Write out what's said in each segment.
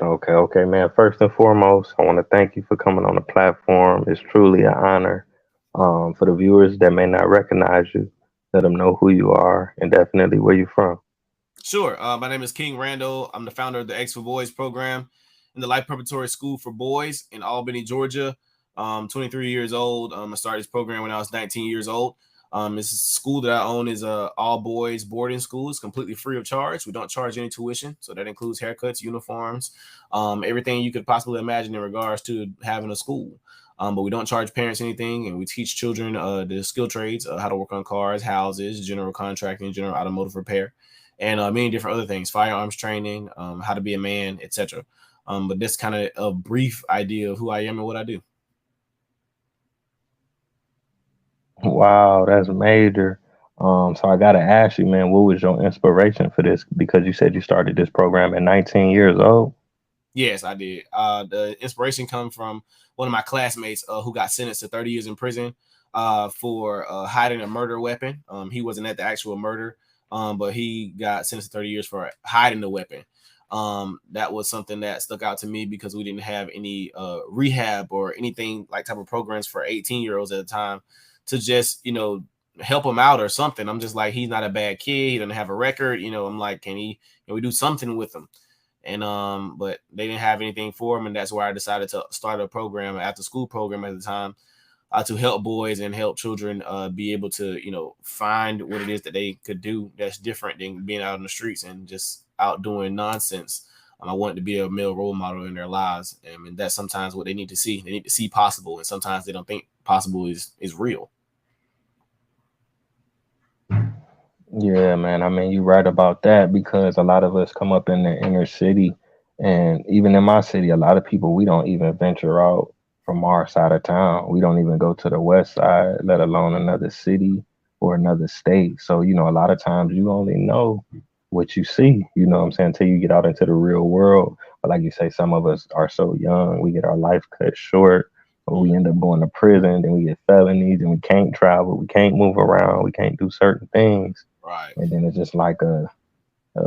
Okay, man. First and foremost, I want to thank you for coming on the platform. It's truly an honor. For the viewers that may not recognize you, let them know who you are and definitely where you're from. Sure. My name is King Randall. I'm the founder of the X for Boys program in the Life Preparatory School for Boys in Albany, Georgia. 23 years old. I started this program when I was 19 years old. This school that I own is a all boys boarding school. It's completely free of charge. We don't charge any tuition, so that includes haircuts, uniforms, everything you could possibly imagine in regards to having a school. But we don't charge parents anything, and we teach children the skill trades, how to work on cars, houses, general contracting, general automotive repair, and many different other things, firearms training, how to be a man, etc. But that's kind of a brief idea of who I am and what I do. Wow, that's major. So I gotta ask you, man, what was your inspiration for this? Because you said you started this program at 19 years old. Yes, I did. The inspiration come from one of my classmates who got sentenced to 30 years in prison for hiding a murder weapon. He wasn't at the actual murder, but he got sentenced to 30 years for hiding the weapon. That was something that stuck out to me because we didn't have any rehab or anything like type of programs for 18-year-olds at the time to just, help him out or something. I'm just like, he's not a bad kid. He doesn't have a record. I'm like, can we do something with him? And but they didn't have anything for him, and that's where I decided to start a program, after school program at the time, to help boys and help children be able to find what it is that they could do that's different than being out in the streets and just out doing nonsense. I wanted to be a male role model in their lives, and that's sometimes what they need to see. They need to see possible, and sometimes they don't think possible is real. Yeah, man. I mean, you're right about that because a lot of us come up in the inner city, and even in my city, a lot of people we don't even venture out from our side of town. We don't even go to the west side, let alone another city or another state. So, a lot of times you only know what you see, you know what I'm saying, until you get out into the real world. But like you say, some of us are so young, we get our life cut short, or we end up going to prison, then we get felonies, and we can't travel, we can't move around, we can't do certain things, Right. and then it's just like a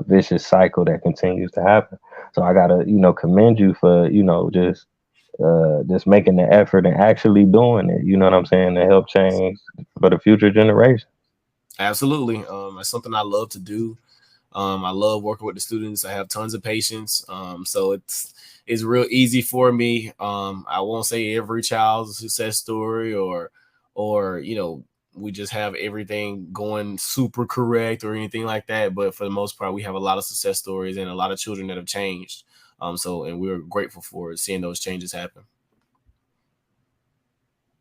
vicious cycle that continues to happen. So I gotta, commend you for, just making the effort and actually doing it. You know what I'm saying, to help change for the future generation. Absolutely. It's something I love to do. I love working with the students. I have tons of patience. So it's real easy for me. I won't say every child's a success story or we just have everything going super correct or anything like that. But for the most part, we have a lot of success stories and a lot of children that have changed. And we're grateful for seeing those changes happen.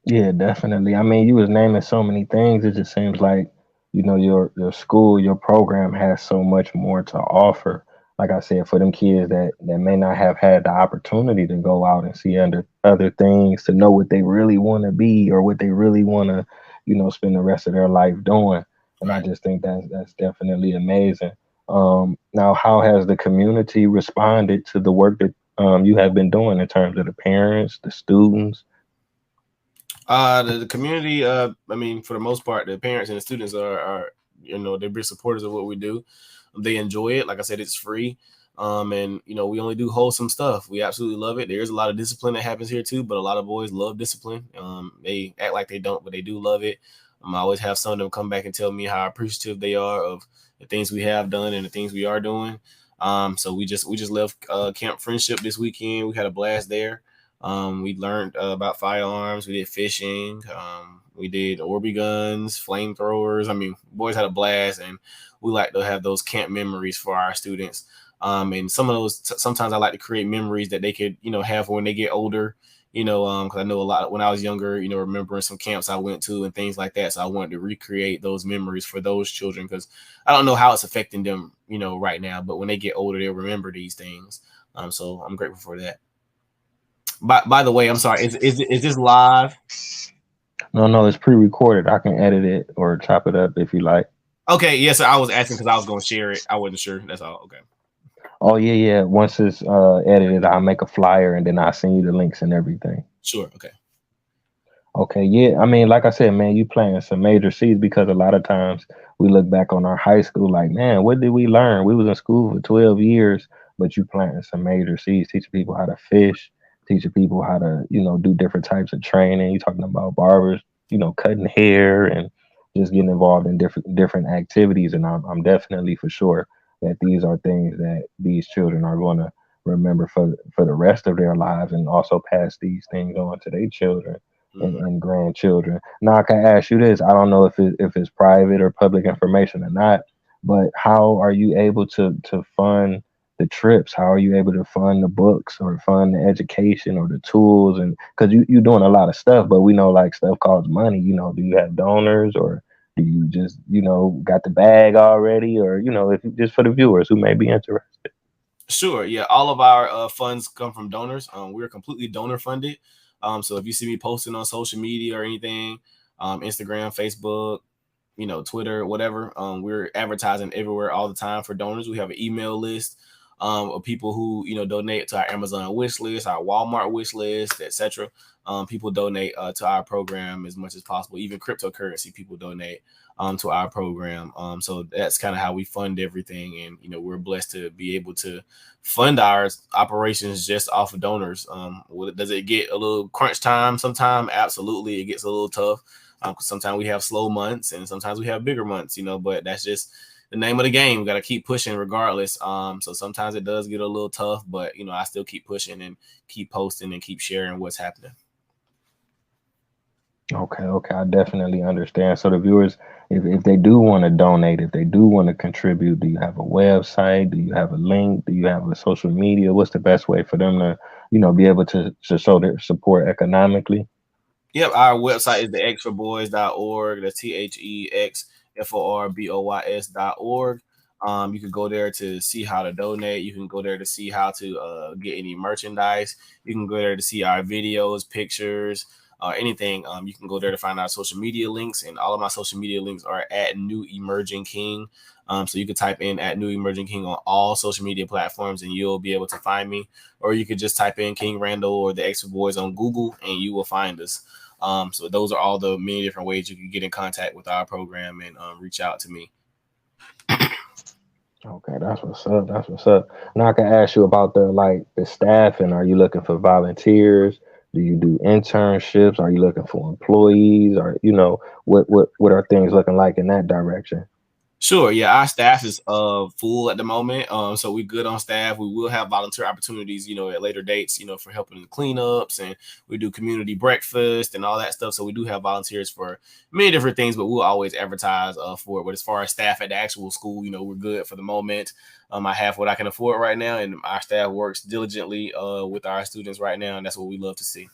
Yeah, definitely. I mean, you was naming so many things. It just seems like, your school, your program has so much more to offer. Like I said, for them kids that may not have had the opportunity to go out and see other things, to know what they really want to be or what they really want to, spend the rest of their life doing. And I Right. just think that's definitely amazing. Now, how has the community responded to the work that you have been doing in terms of the parents, the students? The community, I mean, for the most part, the parents and the students are they're big supporters of what we do. They enjoy it. Like I said, it's free. And we only do wholesome stuff. We absolutely love it. There's a lot of discipline that happens here too, but a lot of boys love discipline. They act like they don't, but they do love it. I always have some of them come back and tell me how appreciative they are of the things we have done and the things we are doing. So we just left Camp Friendship this weekend. We had a blast there. We learned about firearms. We did fishing. We did Orby guns, flamethrowers. I mean, boys had a blast, and we like to have those camp memories for our students. And some of those, sometimes I like to create memories that they could, have when they get older. Because I know a lot when I was younger, remembering some camps I went to and things like that. So I wanted to recreate those memories for those children because I don't know how it's affecting them, right now. But when they get older, they'll remember these things. So I'm grateful for that. By the way, I'm sorry. Is this live? No, no, it's pre-recorded. I can edit it or chop it up if you like. Okay, yes, sir. I was asking because I was going to share it. I wasn't sure. That's all. Okay. Oh yeah, yeah. Once it's edited, I'll make a flyer and then I'll send you the links and everything. Sure. Okay. Okay, yeah. I mean, like I said, man, you planting some major seeds because a lot of times we look back on our high school like, man, what did we learn? We was in school for 12 years, but you planting some major seeds, teaching people how to fish, teaching people how to, do different types of training. You're talking about barbers, cutting hair and just getting involved in different activities. And I'm definitely for sure that these are things that these children are going to remember for the rest of their lives, and also pass these things on to their children Mm-hmm. and grandchildren. Now I can ask you this. I don't know if it's private or public information or not, but how are you able to fund the trips? How are you able to fund the books or fund the education or the tools? And because you're doing a lot of stuff, but we know like stuff costs money. Do you have donors, or do you just got the bag already? Or if just for the viewers who may be interested. Sure. Yeah. All of our funds come from donors. We're completely donor funded. So if you see me posting on social media or anything, Instagram, Facebook, Twitter, whatever, we're advertising everywhere all the time for donors. We have an email list of people who donate to our Amazon wish list, our Walmart wish list, etc. People donate to our program as much as possible. Even cryptocurrency people donate to our program. So that's kind of how we fund everything, and we're blessed to be able to fund our operations just off of donors. Does it get a little crunch time sometime? Absolutely, it gets a little tough. Sometimes we have slow months, and sometimes we have bigger months, but that's just the name of the game. We got to keep pushing regardless. So sometimes it does get a little tough, but I still keep pushing and keep posting and keep sharing what's happening. Okay, I definitely understand. So the viewers, if they do want to donate, if they do want to contribute, do you have a website? Do you have a link? Do you have a social media? What's the best way for them to, be able to show their support economically? Yep, our website is theexforboys.org. That's THEXFORBOYS.org. You can go there to see how to donate. You can go there to see how to get any merchandise. You can go there to see our videos, pictures, anything. You can go there to find our social media links, and all of my social media links are at New Emerging King. So you can type in at New Emerging King on all social media platforms, and you'll be able to find me. Or you could just type in King Randall or the X for Boys on Google, and you will find us. So those are all the many different ways you can get in contact with our program and reach out to me. Okay, that's what's up. That's what's up. Now I can ask you about the staffing. Are you looking for volunteers? Do you do internships? Are you looking for employees? Or what are things looking like in that direction? Sure. Yeah, our staff is full at the moment. So we're good on staff. We will have volunteer opportunities, at later dates, for helping in cleanups, and we do community breakfast and all that stuff. So we do have volunteers for many different things, but we'll always advertise for it. But as far as staff at the actual school, we're good for the moment. I have what I can afford right now, and our staff works diligently with our students right now, and that's what we love to see.